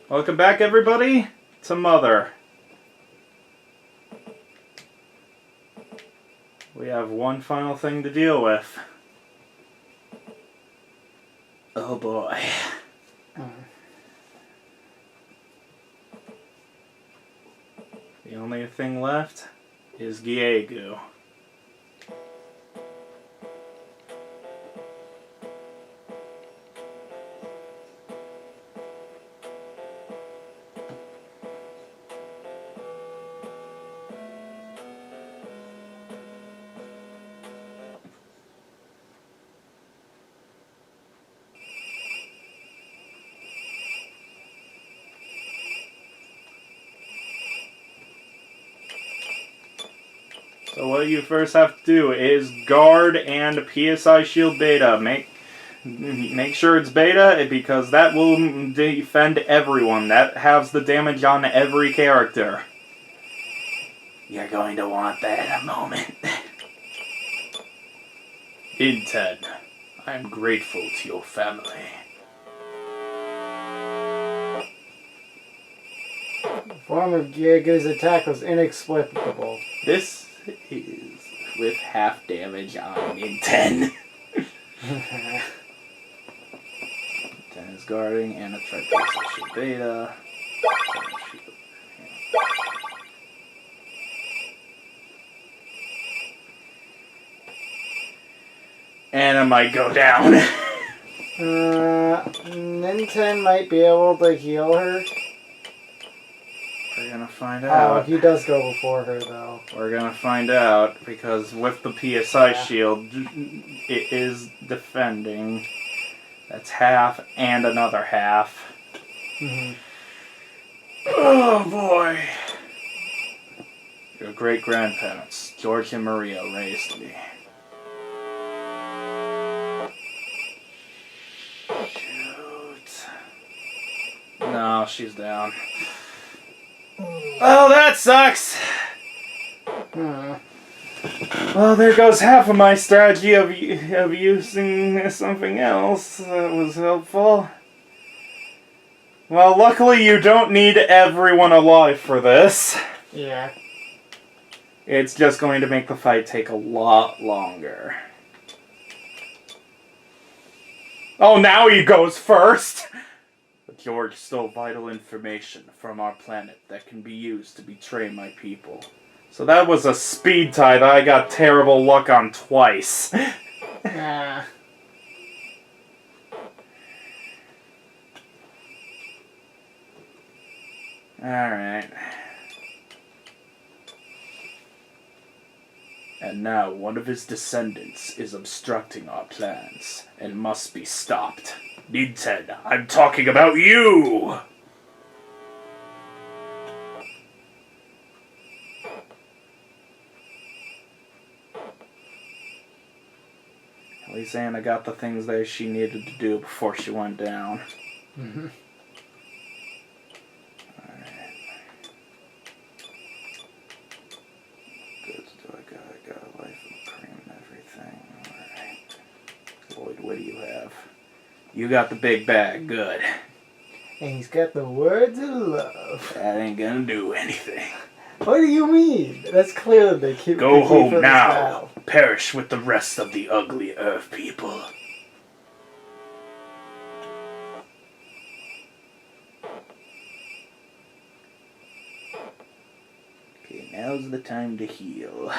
Welcome back, everybody, to Mother. We have one final thing to deal with. Oh boy. The only thing left is Giegue. So what you first have to do is guard and PSI shield beta. Make sure it's beta because that will defend everyone. That has the damage on every character. You're going to want that in a moment. Ninten, I am grateful to your family. The form of Giege's attack was inexplicable. This is with half damage on Ninten. Ninten is guarding and a triple beta. And it might go down. Ninten might be able to heal her. We're gonna find out. Oh, he does go before her, though. We're gonna find out because with the PSI shield, it is defending. That's half and another half. Oh boy! Your great grandparents, George and Maria, raised me. Shoot. No, she's down. Oh, that sucks! Well, there goes half of my strategy of using something else that was helpful. Well, luckily you don't need everyone alive for this. Yeah. It's just going to make the fight take a lot longer. Oh, now he goes first! But George stole vital information from our planet that can be used to betray my people. So that was a speed tie that I got terrible luck on twice. Alright. And now one of his descendants is obstructing our plans and must be stopped. Ninten, I'm talking about you! At least Anna got the things that she needed to do before she went down. Alright. Good, I got a life of cream and everything. Alright. Lloyd, what do you have? You got the big bag, good. And he's got the words of love. That ain't gonna do anything. What do you mean? That's clear they keep. Go home now. Perish with the rest of the ugly Earth people. Okay, now's the time to heal.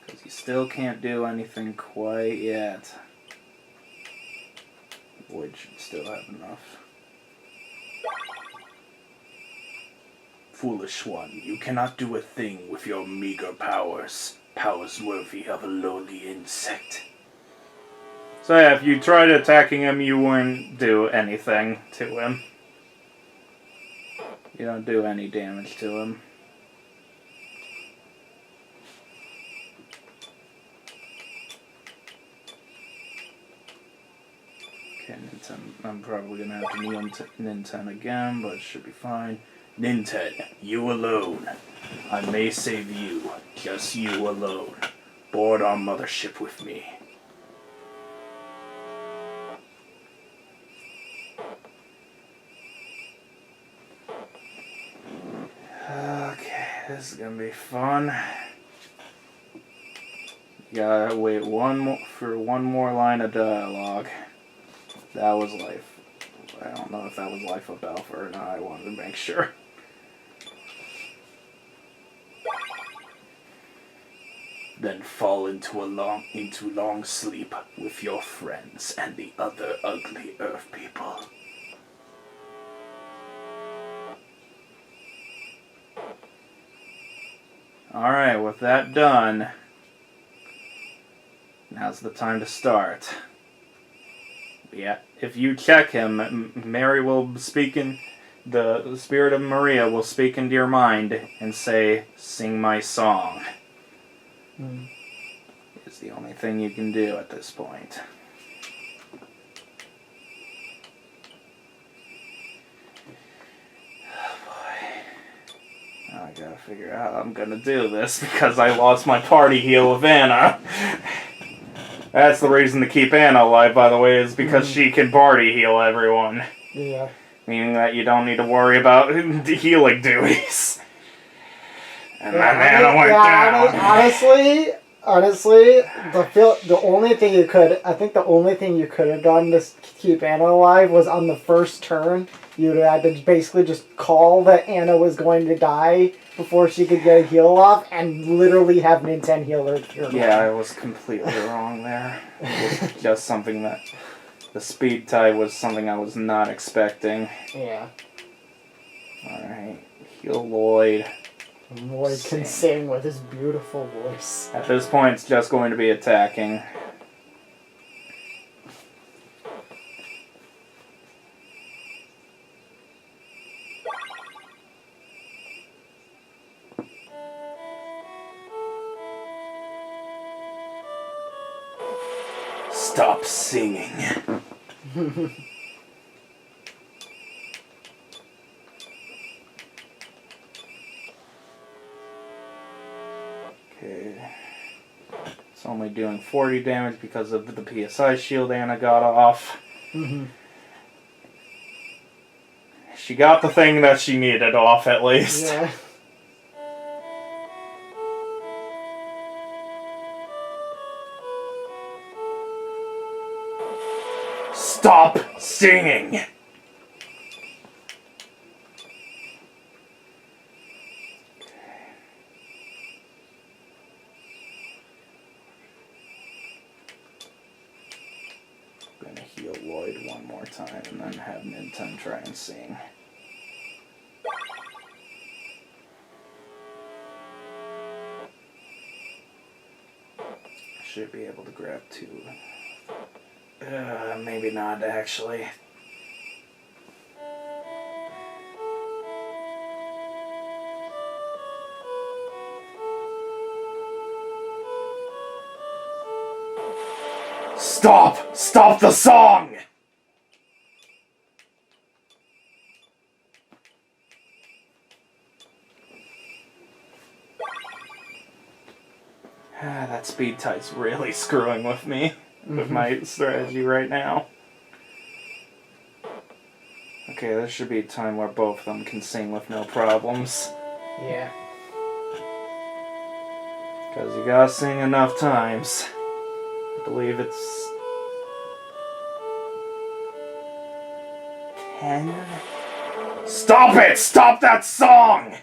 Because you still can't do anything quite yet. Void should still have enough. Foolish one, you cannot do a thing with your meager powers. Powers worthy of a lowly insect. So yeah, if you tried attacking him, you wouldn't do anything to him. You don't do any damage to him. Okay, Ninten, I'm probably gonna have to kneel Ninten again, but it should be fine. Ninten, you alone. I may save you, just you alone. Board our mothership with me. this is gonna be fun. You gotta wait for one more line of dialogue. That was life. I don't know if that was Life of Alpha or not. I wanted to make sure. Then fall into long sleep with your friends and the other ugly Earth people. Alright, with that done, now's the time to start. Yeah, if you check him, Mary will speak in... The spirit of Maria will speak into your mind and say, "Sing my song." It's the only thing you can do at this point. Oh boy. Now I gotta figure out how I'm gonna do this because I lost my party heal with Anna. That's the reason to keep Anna alive, by the way, is because she can party heal everyone. Yeah. Meaning that you don't need to worry about the healing duties. And then Anna went down. Honestly, the only thing you could have done to keep Anna alive was on the first turn. You would have had to basically just call that Anna was going to die before she could get a heal off, and literally have Ninten heal her. Yeah, I was completely wrong there. It was just something that the speed tie was something I was not expecting. Yeah. Alright, heal Lloyd. Lloyd can sing with his beautiful voice. At this point, it's just going to be attacking. Stop singing. Okay. It's only doing 40 damage because of the PSI shield Anna got off. She got the thing that she needed off, at least. Yeah. Stop singing! I'm gonna heal Lloyd one more time and then have Ninten try and sing. Should be able to grab two. Maybe not, actually. Stop! Stop the song! That speed tie's really screwing with me. With my strategy right now. Okay, there should be a time where both of them can sing with no problems. Yeah. Because you gotta sing enough times. I believe it's 10. Stop it! Stop that song!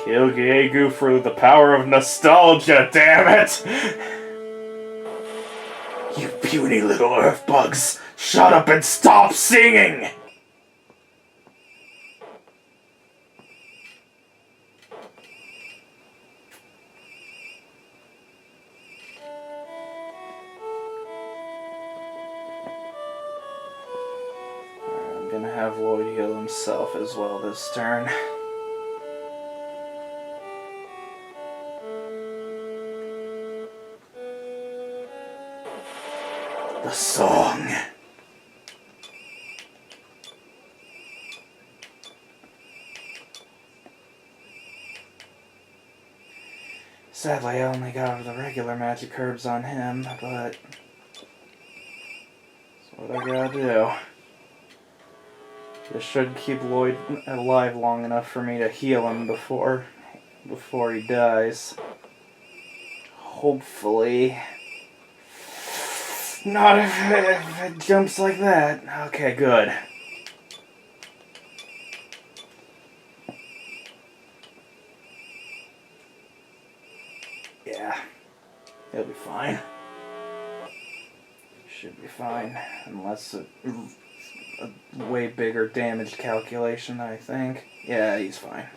Kill Giegue through the power of nostalgia, damn it! You puny little earth bugs! Shut up and stop singing! I'm gonna have Lloyd heal himself as well this turn. The song. Sadly, I only got the regular magic herbs on him, but that's what I gotta do. This should keep Lloyd alive long enough for me to heal him before he dies. Hopefully. Not if it jumps like that. Okay, good. Yeah, he'll be fine. Should be fine, unless a way bigger damage calculation, I think. Yeah, he's fine.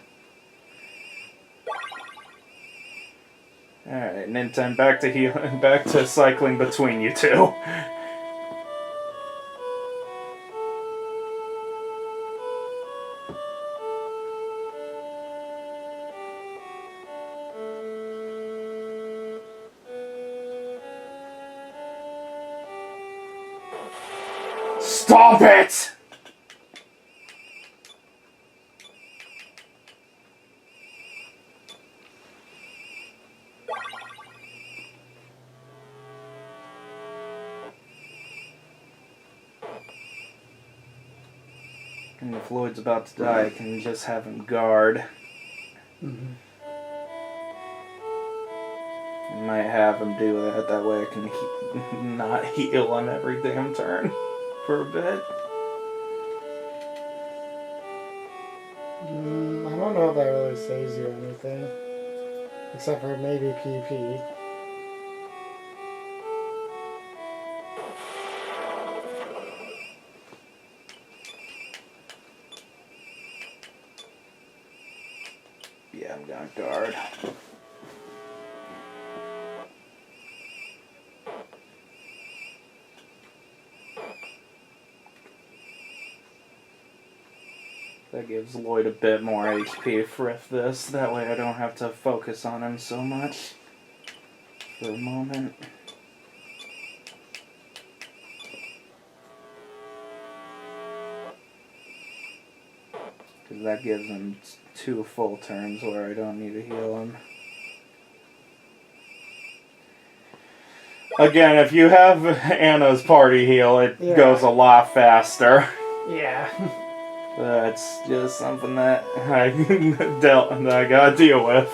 Alright, Ninten, back to healing, back to cycling between you two. Stop it! And if Lloyd's about to die, I can just have him guard. Mm-hmm. I might have him do that. That way I can not heal on every damn turn for a bit. I don't know if that really saves you anything. Except for maybe PP. Yeah, I'm gonna guard. That gives Lloyd a bit more HP for this. That way I don't have to focus on him so much for a moment. Because that gives him 2 full turns where I don't need to heal him. Again, if you have Anna's party heal, it goes a lot faster. Yeah. That's just something that I gotta deal with.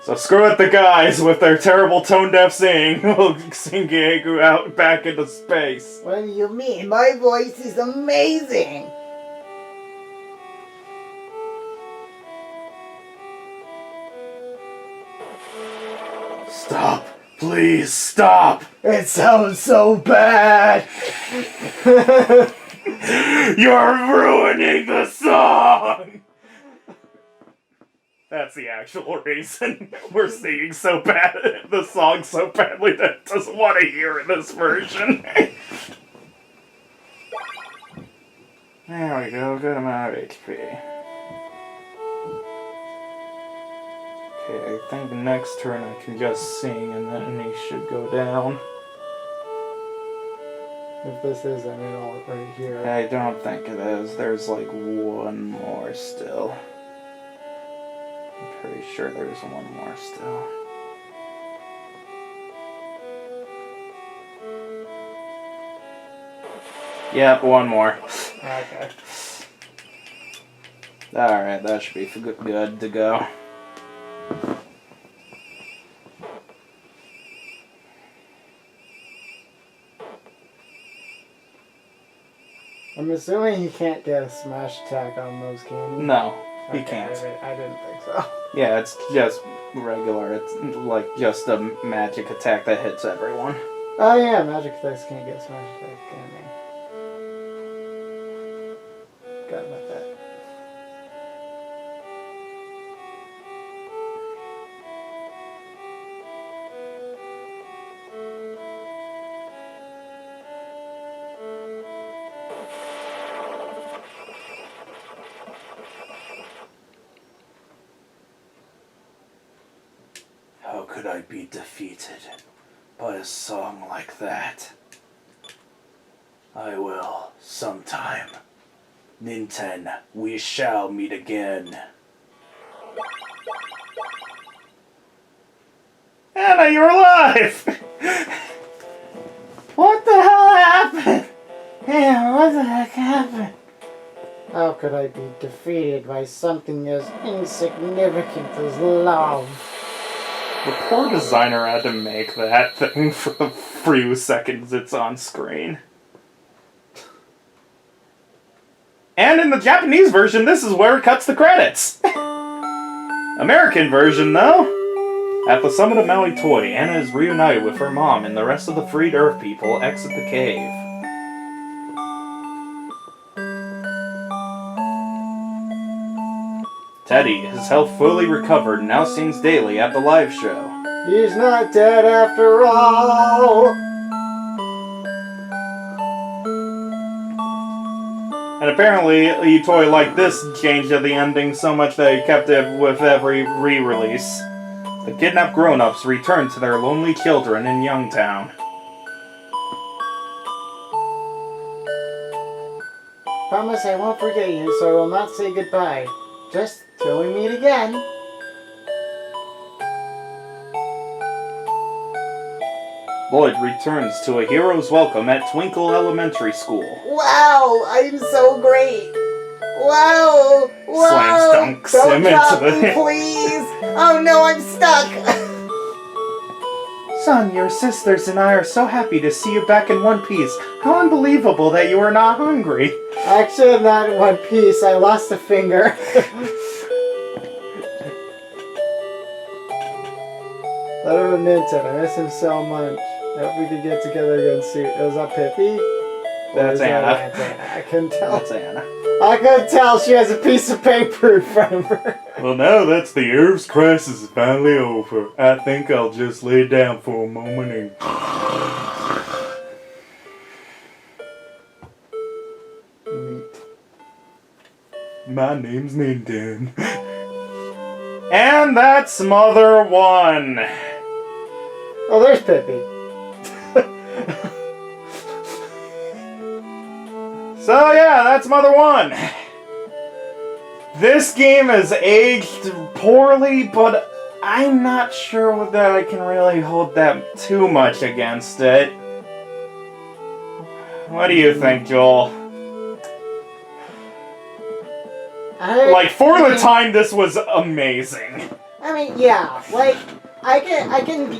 So screw it, the guys with their terrible tone-deaf singing will sing Giegue out back into space. What do you mean? My voice is amazing! Stop! Please stop! It sounds so bad! You're ruining the song! That's the actual reason we're singing so bad, the song so badly that it doesn't want to hear in this version. There we go, good amount of HP. Okay, I think next turn I can just sing and then he should go down. If this isn't it all right here. I don't think it is. There's like one more still. I'm pretty sure there's one more still. Yep, one more. Okay. Alright, that should be good to go. I'm assuming he can't get a smash attack on those cannons. No, he Okay, can't. I didn't think so. Yeah, it's just regular. It's like just a magic attack that hits everyone. Oh yeah, magic attacks can't get smash attacks, can they? Forgot about that. How could I be defeated by a song like that? I will, sometime. Ninten, we shall meet again. Anna, you're alive! What the hell happened? Yeah, what the heck happened? How could I be defeated by something as insignificant as love? The poor designer had to make that thing for the few seconds it's on screen. And in the Japanese version, this is where it cuts the credits. American version, though. At the summit of Maui Toi, Anna is reunited with her mom, and the rest of the freed Earth people exit the cave. Teddy, his health fully recovered, now sings daily at the live show. He's not dead after all. And apparently, Itoi liked this change of the ending so much that he kept it with every re-release. The kidnapped grown-ups return to their lonely children in Youngtown. Promise I won't forget you, so I will not say goodbye. Just till we meet again. Lloyd returns to a hero's welcome at Twinkle Elementary School. Wow, I'm so great. Wow, wow. Slams dunks Don't him drop into me, the... please. Oh no, I'm stuck. Son, your sisters and I are so happy to see you back in one piece. How unbelievable that you are not hungry. Actually, I'm not in one piece. I lost a finger. Letter of Ninten. I miss him so much. I hope we could get together again soon. Was that Pippi? That's Anna. That's Anna. I couldn't tell. That's Anna. I couldn't tell. She has a piece of paper in front of her. Well, now that the Earth's crisis is finally over, I think I'll just lay down for a moment and... My name's Ninten. And that's Mother 1. Oh, there's Pippi. So yeah, that's Mother 1. This game has aged poorly, but I'm not sure that I can really hold that too much against it. What do you think, Joel? Like, for the time, this was amazing. I mean, yeah, like I can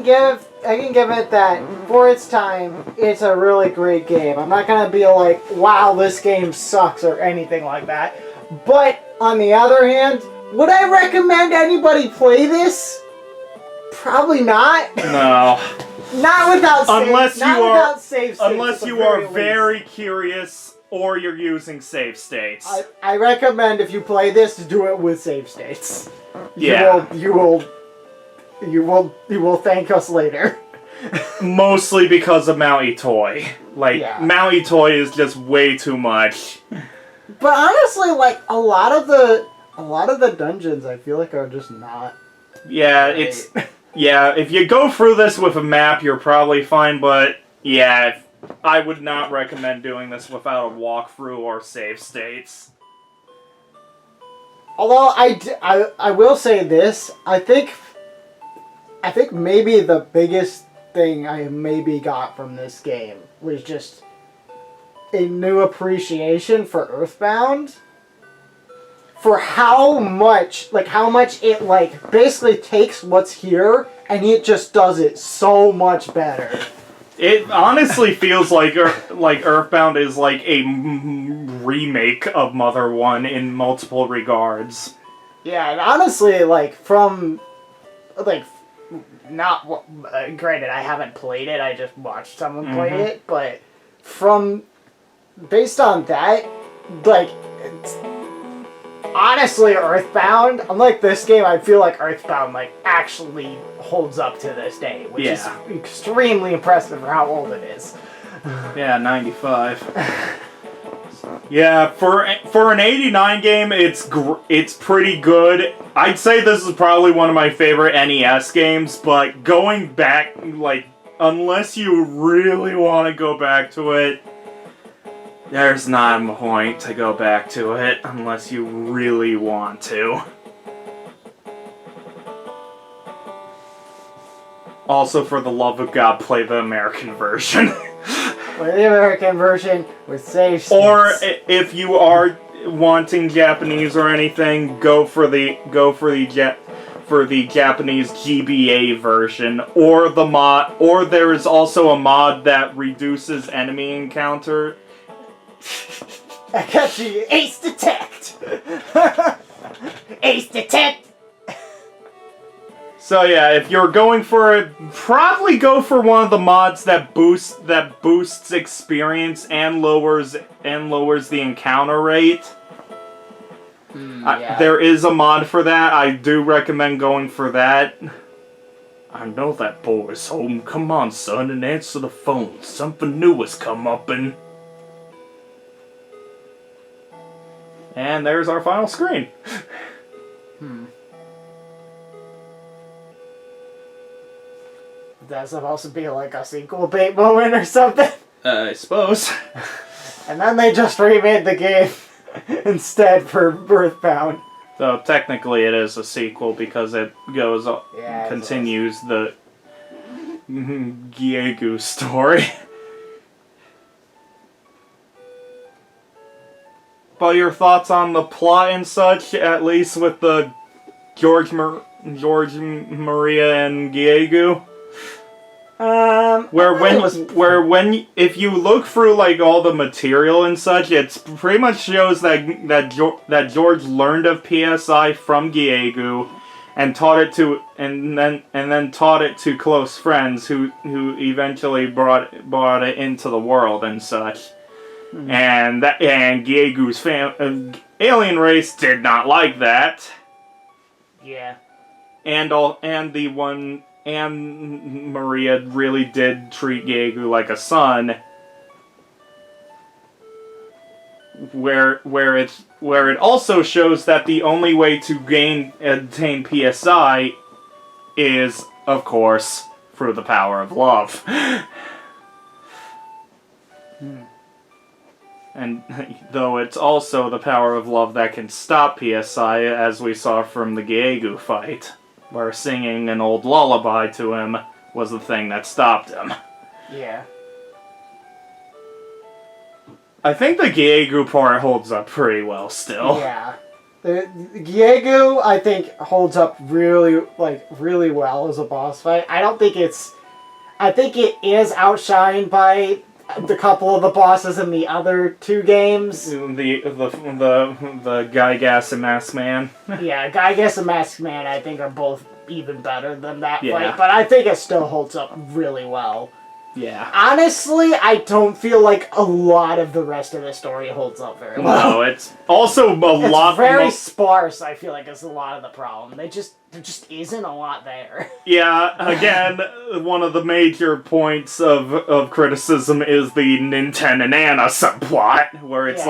give it that for its time, it's a really great game. I'm not gonna be like, wow, this game sucks or anything like that. But on the other hand, would I recommend anybody play this? Probably not. No. Not without save unless you are very curious or you're using save states. I recommend if you play this to do it with save states. Yeah. You will thank us later. Mostly because of Maui Toi. Like, Yeah. Maui Toi is just way too much. But honestly, like a lot of the dungeons, I feel like are just not. Yeah, great. it's... Yeah, if you go through this with a map, you're probably fine, but yeah, I would not recommend doing this without a walkthrough or save states. Although I will say this, I think maybe the biggest thing I maybe got from this game was just a new appreciation for Earthbound. For how much it like basically takes what's here and it just does it so much better. It honestly feels like Earthbound is like a remake of Mother 1 in multiple regards. Yeah, and honestly, like from like not granted, I haven't played it. I just watched someone play it, but from based on that, like. Honestly, Earthbound, unlike this game, I feel like Earthbound like actually holds up to this day, which is extremely impressive for how old it is. Yeah, 95. Yeah, for an 89 game, it's pretty good. I'd say this is probably one of my favorite NES games, but going back, like, unless you really want to go back to it, there's not a point to go back to it unless you really want to. Also, for the love of God, play the American version. Play the American version with save states. Or if you are wanting Japanese or anything, go for the Japanese GBA version, or the mod. Or there is also a mod that reduces enemy encounter. I got you, Ace Detect. Ace Detect. So yeah, if you're going for it, probably go for one of the mods that boosts experience and lowers the encounter rate. Yeah. There is a mod for that. I do recommend going for that. I know that boy's home. Come on, son, and answer the phone. Something new has come up and there's our final screen. That's supposed to be like a sequel bait moment or something. I suppose. And then they just remade the game instead for Earthbound. So technically it is a sequel because it goes continues the Giegue story. But your thoughts on the plot and such, at least with the George Maria and Giegue? If you look through like all the material and such, it's pretty much shows that George learned of PSI from Giegue and taught it to and then taught it to close friends who eventually brought it into the world and such. And Giegue's alien race did not like that. Yeah. And Maria really did treat Giegue like a son. Where it also shows that the only way to attain PSI is, of course, through the power of love. And though it's also the power of love that can stop PSI, as we saw from the Giegue fight, where singing an old lullaby to him was the thing that stopped him. Yeah. I think the Giegue part holds up pretty well still. Yeah. The Giegue, I think, holds up really well as a boss fight. I think it is outshined by the couple of the bosses in the other two games. The Giegue and Masked Man. Yeah, Giegue and Masked Man, I think, are both even better than that fight, but I think it still holds up really well. Yeah. Honestly, I don't feel like a lot of the rest of the story holds up very well. No, it's also It's very sparse, I feel like, is a lot of the problem. There just isn't a lot there. Yeah, again, one of the major points of criticism is the Ninten and Anna subplot, where it's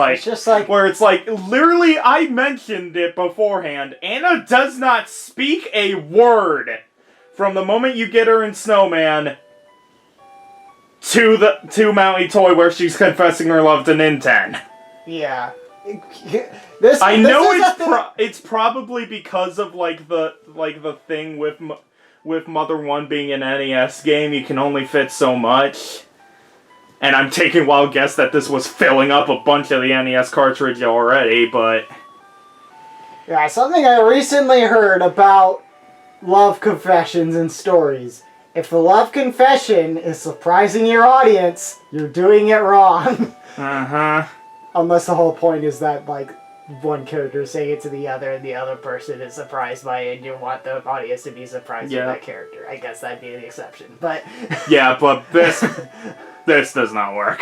literally, I mentioned it beforehand, Anna does not speak a word from the moment you get her in Snowman to Mountie Toy, where she's confessing her love to Ninten. Yeah. It's probably because of the thing with Mother 1 being an NES game, you can only fit so much. And I'm taking a wild guess that this was filling up a bunch of the NES cartridge already, but yeah, something I recently heard about love confessions and stories. If the love confession is surprising your audience, you're doing it wrong. Uh-huh. Unless the whole point is that, like, one character is saying it to the other and the other person is surprised by it and you want the audience to be surprised by that character. I guess that'd be the exception, but yeah, but this does not work.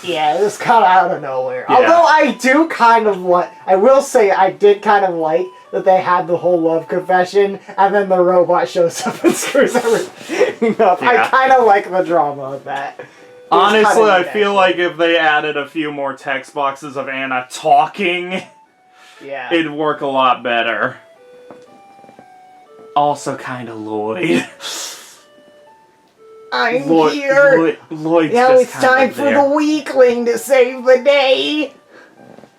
Yeah, it was kind of out of nowhere. Yeah. Although I do kind of I will say I did kind of like that they had the whole love confession and then the robot shows up and screws everything up. Yeah. I kind of like the drama of that. Honestly, I feel like if they added a few more text boxes of Anna talking, it'd work a lot better. Also kind of Lloyd. I'm here! Lloyd's now it's time for the weakling to save the day!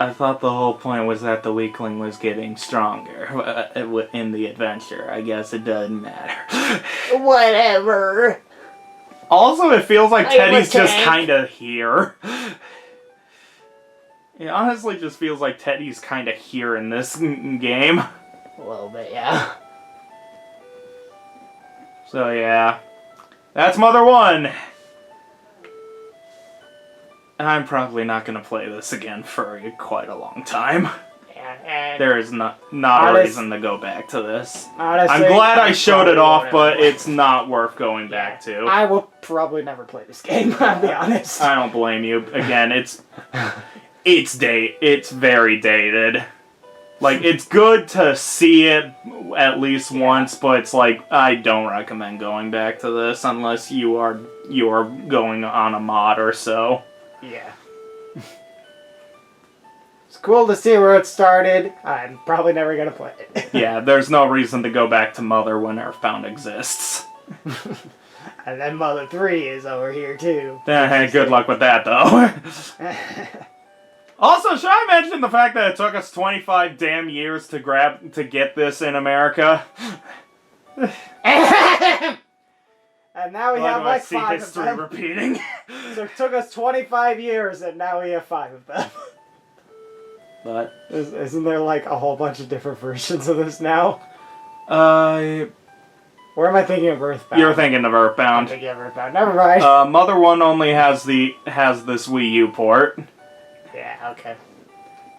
I thought the whole point was that the weakling was getting stronger in the adventure. I guess it doesn't matter. Whatever. Also, it feels like Teddy's just tank. kind of here. It honestly just feels like Teddy's kind of here in this game. A little bit, yeah. So yeah, that's Mother 1. And I'm probably not going to play this again for quite a long time. And There is not a reason to go back to this. honestly, I'm glad I showed it off, won't but ever it's not worth going play. back to. I will probably never play this game, I'll be honest. I don't blame you. Again, it's very dated. Like, it's good to see it at least once, but it's like, I don't recommend going back to this unless you are going on a mod or so. Yeah. It's cool to see where it started. I'm probably never gonna play it. Yeah, there's no reason to go back to Mother when Earthbound exists. And then Mother 3 is over here too. Good luck with that, though. Also, should I mention the fact that it took us 25 damn years to get this in America? And now we have like 5 of history them. repeating. So it took us 25 years and now we have 5 of them. But Isn't there like a whole bunch of different versions of this now? Or am I thinking of Earthbound? You're thinking of I'm Earthbound. thinking of Earthbound. Never mind. Mother 1 only has this Wii U port. Yeah, okay.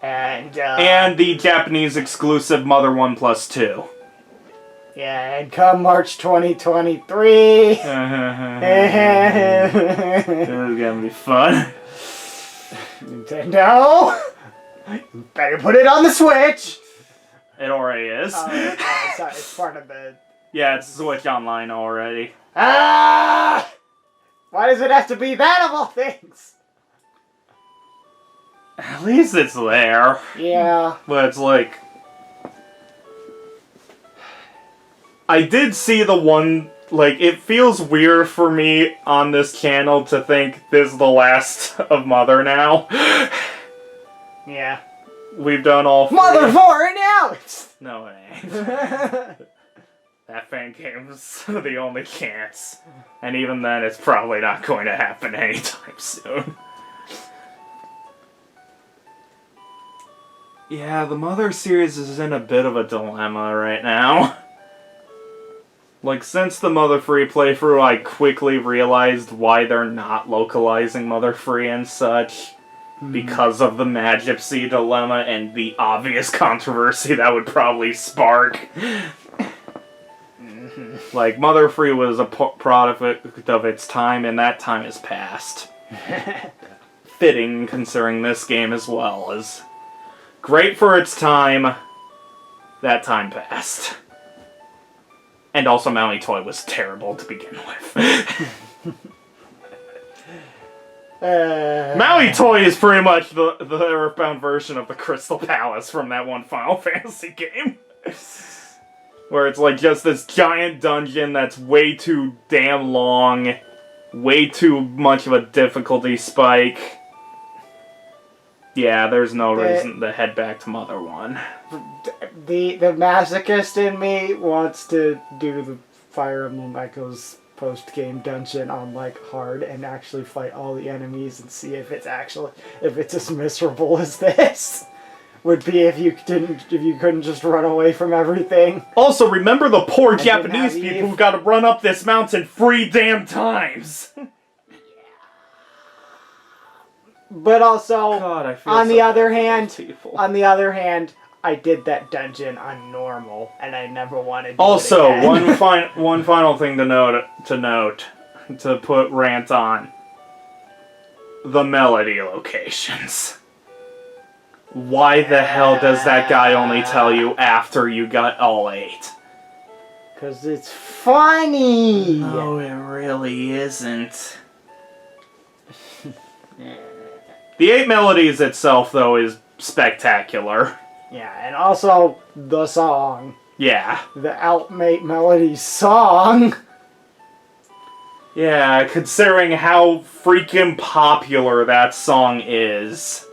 And the Japanese exclusive Mother 1 Plus 2. yeah, and come March 2023. This is gonna be fun. Nintendo! You better put it on the Switch! It already is. Sorry, it's part of the... Yeah, it's Switch Online already. Ah! Why does it have to be that of all things? At least it's there. Yeah. But it's like... I did see the one... Like, it feels weird for me on this channel to think this is the last of Mother now. Yeah. We've done all 4. Mother 4 now! No, it ain't. That fan game's the only chance. And even then, it's probably not going to happen anytime soon. Yeah, the Mother series is in a bit of a dilemma right now. Like, since the Mother Free playthrough, I quickly realized why they're not localizing Mother Free and such. Because of the Magypsy dilemma and the obvious controversy that would probably spark. Like, Mother Free was a product of its time, and that time is past. Fitting, considering this game as well is great for its time. That time passed. And also, Maui Toy was terrible to begin with. Maui Toy is pretty much the Earthbound version of the Crystal Palace from that one Final Fantasy game. Where it's like just this giant dungeon that's way too damn long, way too much of a difficulty spike. Yeah, there's no reason to head back to Mother 1. The masochist in me wants to do the Fire Emblem Echoes post-game dungeon on like hard and actually fight all the enemies and see if it's as miserable as this would be if you couldn't just run away from everything. Also, remember the poor Japanese have people who got to run up this mountain 3 damn times. But also, God, I feel on so the other bad for those hand, people. I did that dungeon on normal, and I never wanted to do Also, it again. one final thing to put rant on. The melody locations. Why the hell does that guy only tell you after you got all 8? 'Cause it's funny! No, it really isn't. The 8 melodies itself, though, is spectacular. Yeah, and also the song. Yeah. The Outmate Melody song. Yeah, considering how freaking popular that song is.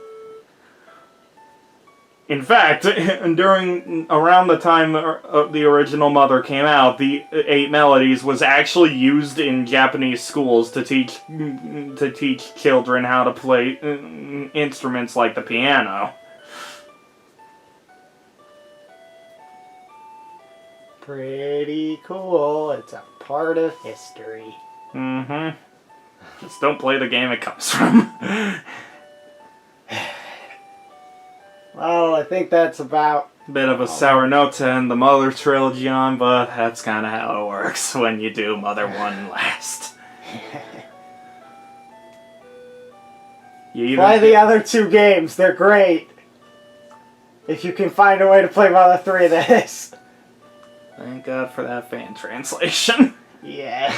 In fact, around the time the original Mother came out, the 8 Melodies was actually used in Japanese schools to teach children how to play instruments like the piano. Pretty cool. It's a part of history. Mm-hmm. Just don't play the game it comes from. Well, I think that's about... Bit of a sour note to end the Mother trilogy on, but that's kind of how it works when you do Mother 1 last. Play the other 2 games. They're great. If you can find a way to play Mother 3 of this. Thank God for that fan translation. Yeah.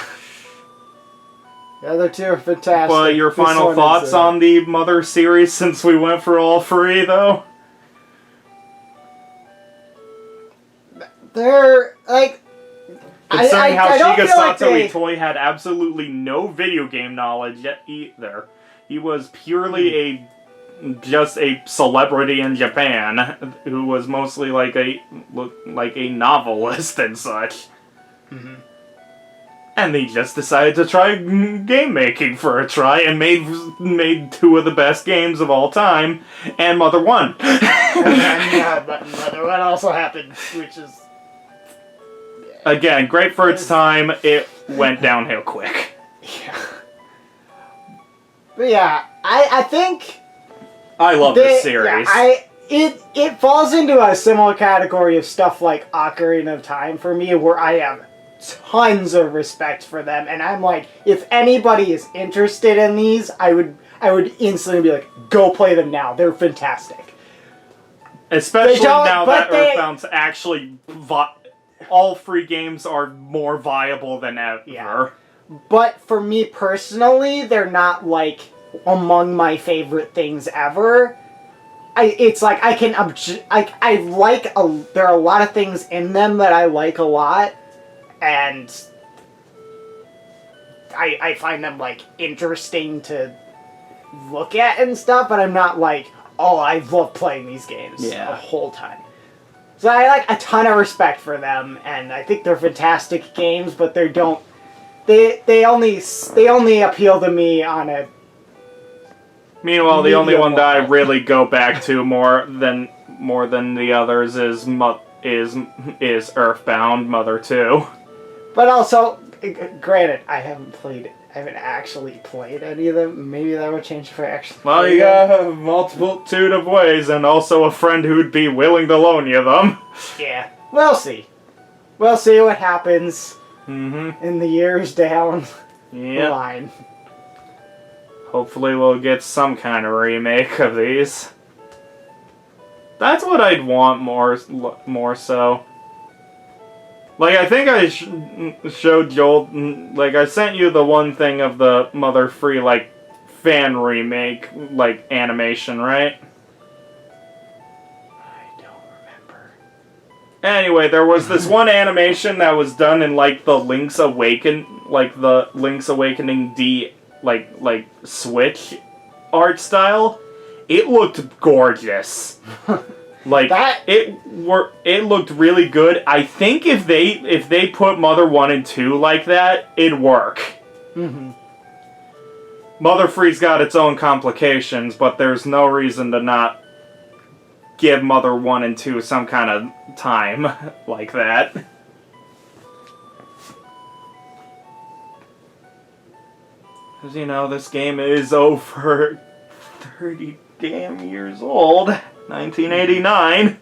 The other 2 are fantastic. Well, your final thoughts on the Mother series since we went for all 3, though? They're, like... Considering how I don't Shiga feel like Sato they... Itoi had absolutely no video game knowledge yet either. He was purely just a celebrity in Japan who was mostly like a novelist and such. Mm-hmm. And they just decided to try game making for a try and made 2 of the best games of all time and Mother 1. But Mother 1 also happened, which is... Again, great for its time. It went downhill quick. Yeah. But yeah, I think... I love this series. Yeah, it falls into a similar category of stuff like Ocarina of Time for me, where I have tons of respect for them, and I'm like, if anybody is interested in these, I would instantly be like, go play them now. They're fantastic. Especially now that Earthbound's actually... all 3 games are more viable than ever. Yeah. But for me personally, they're not, like, among my favorite things ever. It's like, there are a lot of things in them that I like a lot, and I find them, like, interesting to look at and stuff, but I'm not like, oh, I love playing these games the whole time. So I like a ton of respect for them, and I think they're fantastic games, but they only appeal to me on a... Meanwhile, the only one that I really go back to more than the others is Earthbound Mother 2. But also, granted, I haven't actually played any of them. Maybe that would change if I actually... Well, you got a multitude of ways, and also a friend who'd be willing to loan you them. Yeah, we'll see. We'll see what happens in the years down the line. Hopefully we'll get some kind of remake of these. That's what I'd want more so. Like, I think I showed Joel, like, I sent you the one thing of the Mother Free, like, fan remake, like, animation, right? I don't remember. Anyway, there was this one animation that was done in, like, the Link's Awakening D, like, Switch art style. It looked gorgeous. Like, it looked really good. I think if they put Mother 1 and 2 like that, it'd work. Mother Free's got its own complications, but there's no reason to not give Mother 1 and 2 some kind of time like that. Because, you know, this game is over 30 damn years old. 1989.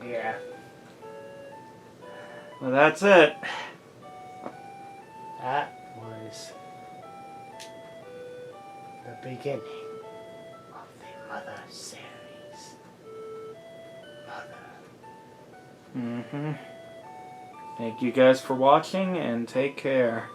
Yeah. Well, that's it. That was the beginning of the Mother series. Mother. Thank you guys for watching, and take care.